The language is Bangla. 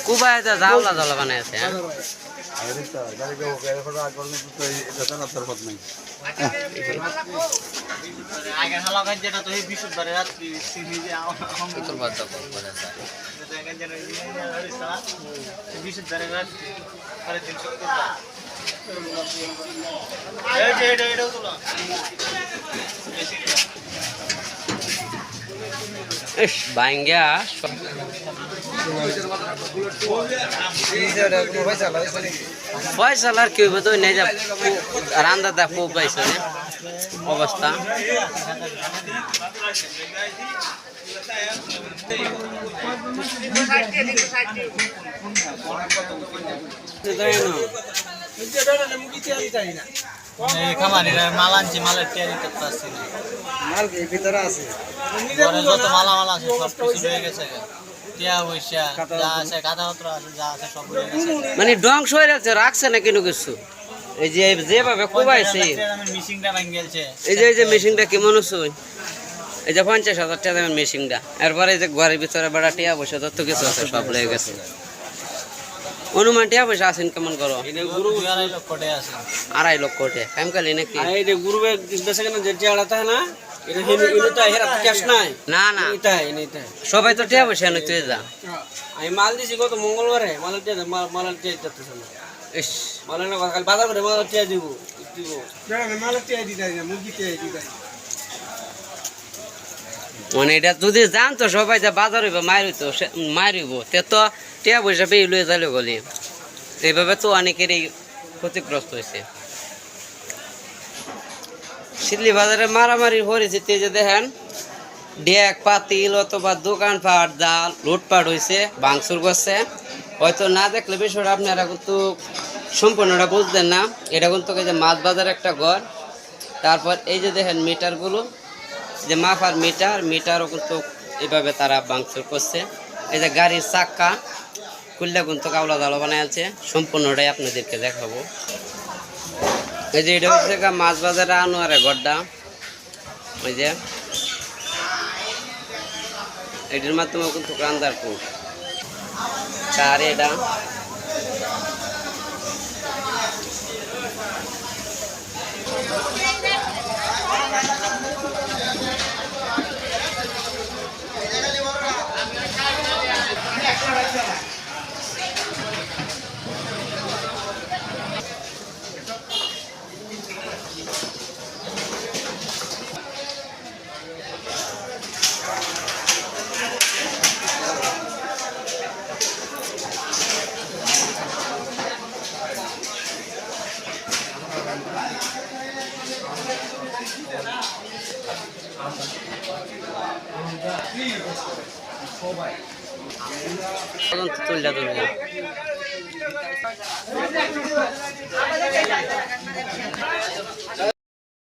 কুবায় জাউলা জাউলা বানাইছে আগের হালাকান যেটা তো এই বিশুদ্ধবারে রাত্রি সিহি যে উত্তর বাদ করে বিশুদ্ধবারে রাত্রি 350 টাকা এই যে এটাও তো ইস বাইঙ্গা ফয়সালার কি হইব তো নেই যা রান্দা দা খুব পাইছে অবস্থা খামারিরা মাল আনছে মালের তৈরি করতে আসছে মাল কি ভিতরে আছে যত মালামাল আছে সব কিছু রয়ে গেছে টিয়া পয়সা যা আছে কাদাপত্র আছে যা আছে সব রয়ে গেছে মানে ধ্বংস হয়ে যাচ্ছে রাখছে না কোনো কিছু এই যে যেভাবে কোবাইছে মিশিংটা ভাঙ গেছে এই যে মেশিনটা কেমন হচ্ছে এই যে 50,000 টাকা দামের মেশিনটা এরপরে এই যে ঘরের ভিতরে বেড়া টিয়া পয়সা তত কিছু আছে সব লেগে গেছে অনুমান টিয়া পয়সা আছেন কেমন করো গুরু 2.5 লক্ষ টাকা আছে 2.5 লক্ষ টাকা কাম কালি নাকি এই যে গুরু বেচে কেন যে টিয়াটা না এটা হিনুটা হেরা ক্যাশ নাই না না এটা সবাই তো টিয়া পয়সা নিতে যা আমি মাল দিছি গত মঙ্গলবারে মাল টিয়া যাচ্ছে না ইস মালের না কাল বাজার করে মাল টিয়া দিব না মাল টিয়া দিতে না মুরগি টিয়া দিতে মানে এটা যদি জানতো সবাই যে বাজার হইব মারিব তে তো টিয়া পয়সা পেয়ে লয়ে যাইলে গলি এইভাবে তো অনেকেরই ক্ষতিগ্রস্ত হয়েছে শিল্লি বাজারে মারামারি পরিস্থিতি যে দেখেন ডেক পাতিল অথবা দোকানপাট যা লুটপাট হয়েছে ভাঙচুর করছে হয়তো না দেখলে বিষয়টা আপনারা কিন্তু সম্পূর্ণটা বুঝতেন না এটা কিন্তু এই যে মাছ বাজার একটা ঘর তারপর এই যে দেখেন মিটারগুলো যে মাফার মিটারও কিন্তু এইভাবে তারা ভাঙচুর করছে এই যে গাড়ির চাক্কা খুললে কিন্তু কাউলা দালো বানায় আছে সম্পূর্ণটাই আপনাদেরকে দেখাবো এই যে এটা হচ্ছে মাছ বাজারে আনোয়ারে গড্ডা ওই যে এটির মাধ্যমে কিন্তু কান্দার কুট চার এটা তুললা তুললা